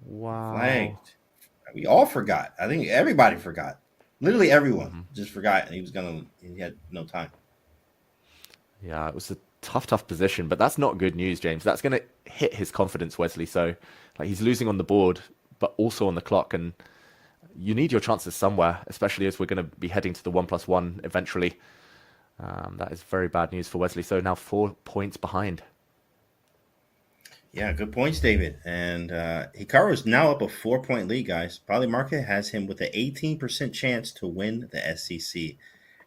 Wow. Flagged. We all forgot. I think everybody forgot. Literally everyone Hmm. just forgot, and he had no time. Yeah, it was a tough position, but that's not good news, James. That's going to hit his confidence, Wesley. So, like, he's losing on the board, but also on the clock, and you need your chances somewhere, especially as we're going to be heading to the 1+1 eventually. That is very bad news for Wesley. So now 4 points behind. Yeah, good points, David. And Hikaru is now up a 4 point lead, guys. Probably market has him with an 18% chance to win the SCC.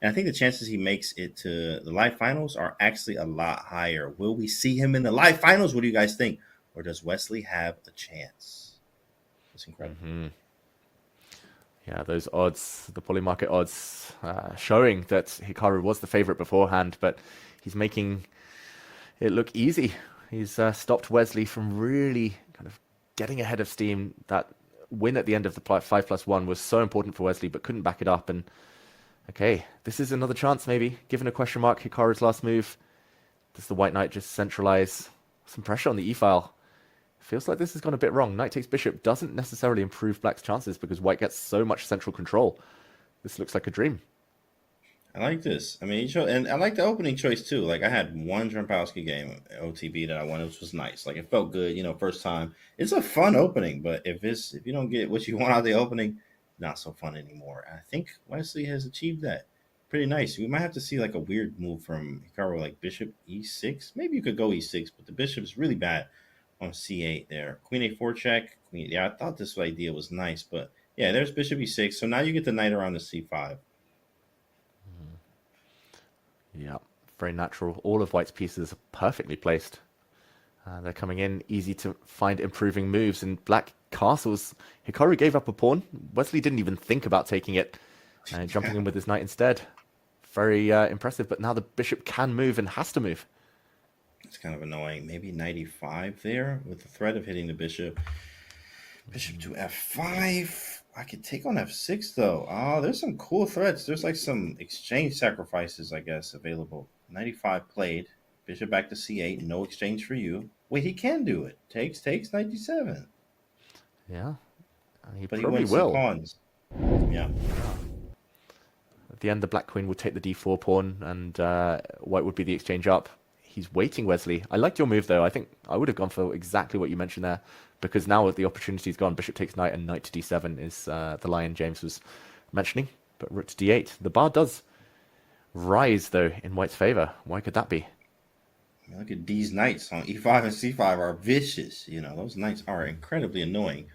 And I think the chances he makes it to the live finals are actually a lot higher. Will we see him in the live finals? What do you guys think? Or does Wesley have a chance? It's incredible. Hmm. Yeah, those odds, the poly market odds, showing that Hikaru was the favorite beforehand, but he's making it look easy. He's stopped Wesley from really kind of getting ahead of steam. That win at the end of the 5+1 was so important for Wesley, but couldn't back it up. And okay, this is another chance maybe. Given a question mark, Hikaru's last move. Does the White Knight just centralize some pressure on the e-file? Feels like this has gone a bit wrong. Knight takes bishop doesn't necessarily improve black's chances because white gets so much central control. This looks like a dream. I like this. I mean, and I like the opening choice too. Like I had one Trompowsky game OTB that I won, which was nice. Like it felt good, first time. It's a fun opening, but if you don't get what you want out of the opening, not so fun anymore. I think Wesley has achieved that. Pretty nice. We might have to see like a weird move from Hikaru, like Bishop E6. Maybe you could go E6, but the Bishop is really bad on C8 there. Queen A4 check. Queen. Yeah, I thought this idea was nice, but yeah, there's Bishop E6. So now you get the knight around the C5. Yeah, very natural. All of white's pieces are perfectly placed. They're coming in, easy to find improving moves. And black castles, Hikaru gave up a pawn. Wesley didn't even think about taking it, jumping in with his knight instead. Very impressive, but now the bishop can move and has to move. It's kind of annoying. Maybe 95 there with the threat of hitting the bishop. Bishop to f5. I could take on f6 though. Oh, there's some cool threats. There's like some exchange sacrifices, I guess, available. 95 played. Bishop back to c8. No exchange for you. Wait, he can do it. Takes 97. Yeah, he But he probably wins some will. pawns. Yeah. At the end, the black queen would take the d4 pawn, and white would be the exchange up. He's waiting, Wesley. I liked your move, though. I think I would have gone for exactly what you mentioned there, because now the opportunity's gone. Bishop takes knight, and knight to d7 is the line James was mentioning. But rook to d8. The bar does rise, though, in white's favor. Why could that be? I mean, look at these knights on e5 and c5 are vicious. Those knights are incredibly annoying.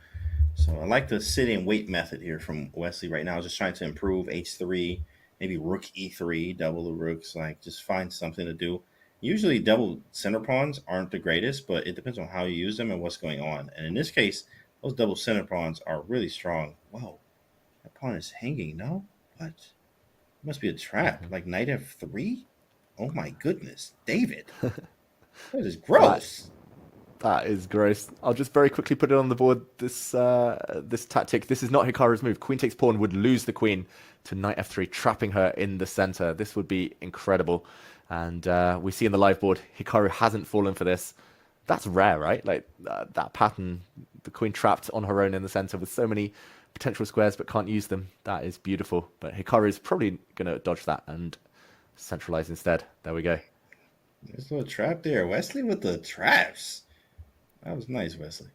So I like the sit and wait method here from Wesley right now. Just trying to improve h3, maybe rook e3, double the rooks, like just find something to do. Usually double center pawns aren't the greatest, but it depends on how you use them and what's going on. And in this case, those double center pawns are really strong. Whoa, that pawn is hanging, no? What? It must be a trap. Mhm. Like knight f3? Oh my goodness. David, that is That gross. That is gross. I'll just very quickly put it on the board. This tactic. This is not Hikaru's move. Queen takes pawn would lose the queen to knight f3, trapping her in the center. This would be incredible. And we see in the live board, Hikaru hasn't fallen for this. That's rare, right? Like that pattern, the queen trapped on her own in the center with so many potential squares but can't use them. That is beautiful. But Hikaru is probably going to dodge that and centralize instead. There we go. There's a little trap there. Wesley with the traps. That was nice, Wesley.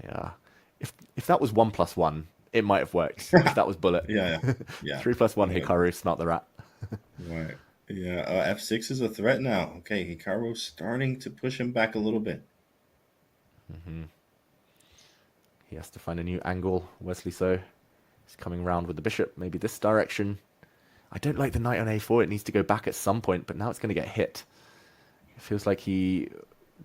Yeah. If that was 1+1, it might have worked. If that was bullet. Yeah, yeah, 3+1 yeah. Hikaru, smelt the rat. Right. Yeah, f6 is a threat now. Okay, Hikaru's starting to push him back a little bit. He has to find a new angle. Wesley so he's coming round with the bishop. Maybe this direction. I don't like the knight on a4. It needs to go back at some point, but now it's going to get hit. It feels like he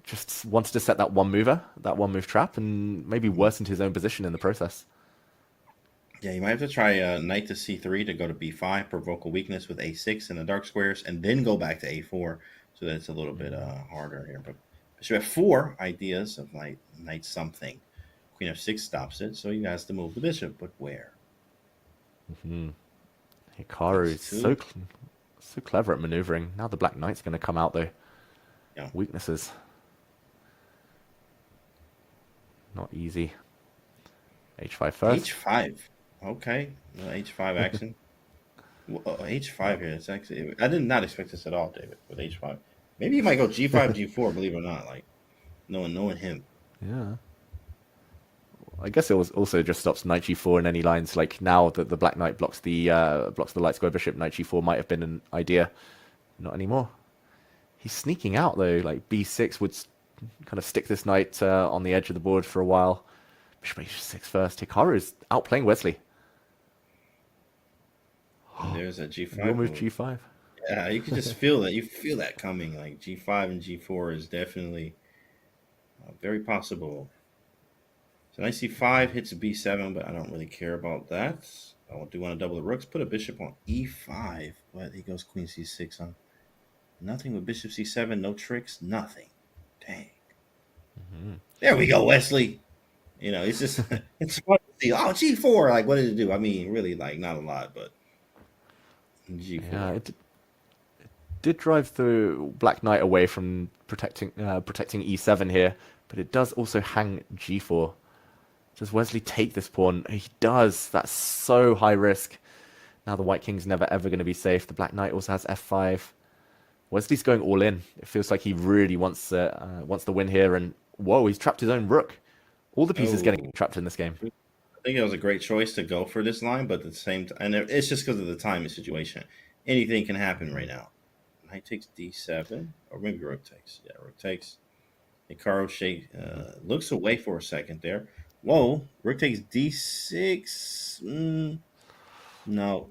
just wanted to set that that one move trap, and maybe worsened his own position in the process. Yeah, you might have to try knight to c3 to go to b5, provoke a weakness with a6 in the dark squares, and then go back to a4, so that it's a little bit harder here. But bishop f4 ideas of like knight something. Queen f6 stops it, so he has to move the bishop, but where? Hikaru is h2. so clever at maneuvering. Now the black knight's going to come out though. Yeah. Weaknesses. Not easy. H5 first. H5. Okay. H5 action. H5 here. It's actually, I did not expect this at all, David, with H5. Maybe he might go G5, G4, believe it or not. Like, knowing him. Yeah. I guess it was also just stops knight g4 in any lines. Like now that the black knight blocks the light square bishop, knight g4 might have been an idea. Not anymore. He's sneaking out though. Like b6 would kind of stick this knight on the edge of the board for a while. Bishop h6 first. Hikaru is outplaying Wesley. And there's a G5 We'll move move. g5. Yeah, you can just feel that. You feel that coming. Like G5 and G4 is definitely very possible. So knight c5 hits a b7, but I don't really care about that. I do want to double the rooks. Put a bishop on e5, but he goes queen c6 on. Nothing with bishop c7, no tricks, nothing. Dang. There we go, Wesley. It's just it's fun to see. Oh, G4. Like, what did it do? I mean, really, like, not a lot, but G4. Yeah, it did drive the black knight away from protecting e7 here, but it does also hang g4. Does Wesley take this pawn? He does. That's so high risk. Now the white king's never ever going to be safe. The black knight also has f5. Wesley's going all in. It feels like he really wants the win here. And whoa, he's trapped his own rook. All the pieces getting trapped in this game. I think it was a great choice to go for this line, but at the same time, and it's just because of the timing situation. Anything can happen right now. Knight takes d7, or maybe rook takes. Yeah, rook takes. Hikaru looks away for a second there. Whoa, rook takes d6. No.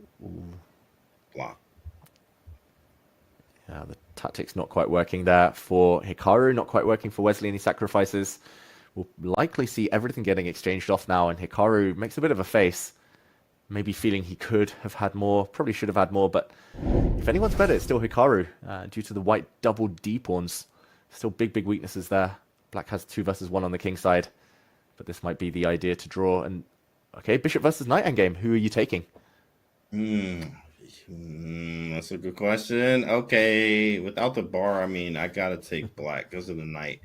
Block. Yeah, the tactic's not quite working there for Hikaru, not quite working for Wesley, and he sacrifices. We'll likely see everything getting exchanged off now, and Hikaru makes a bit of a face. Maybe feeling he could have had more, probably should have had more, but if anyone's better, it's still Hikaru, due to the white double D pawns. Still big weaknesses there. Black has 2 versus 1 on the king side, but this might be the idea to draw. And okay, bishop versus knight endgame. Who are you taking? That's a good question. Okay, without the bar, I mean, I gotta take black because of the knight.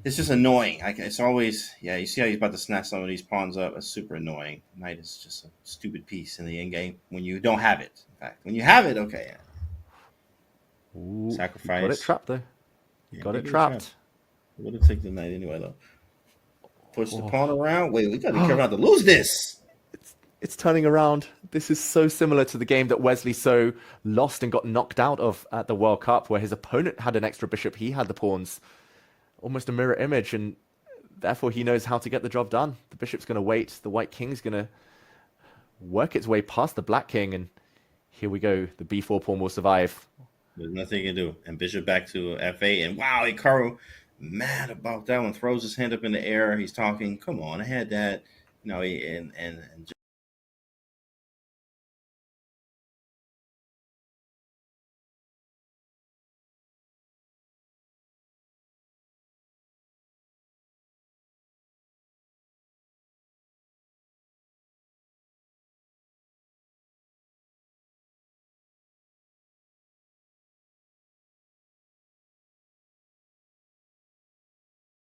It's just annoying. It's always, yeah, you see how he's about to snatch some of these pawns up. It's super annoying. Knight is just a stupid piece in the end game when you don't have it. In fact, when you have it, okay. Ooh, Sacrifice. Got it trapped though. Got it trapped. Would have taken the knight anyway, though. Push the pawn around. Wait, we gotta be careful not to lose this. It's turning around. This is so similar to the game that Wesley so lost and got knocked out of at the World Cup, where his opponent had an extra bishop, he had the pawns. Almost a mirror image, and therefore he knows how to get the job done. The bishop's going to wait. The white king's going to work its way past the black king, and here we go. The b4 pawn will survive. There's nothing you can do. And bishop back to f8, and wow, Hikaru mad about that one. Throws his hand up in the air. He's talking, come on, I had that. And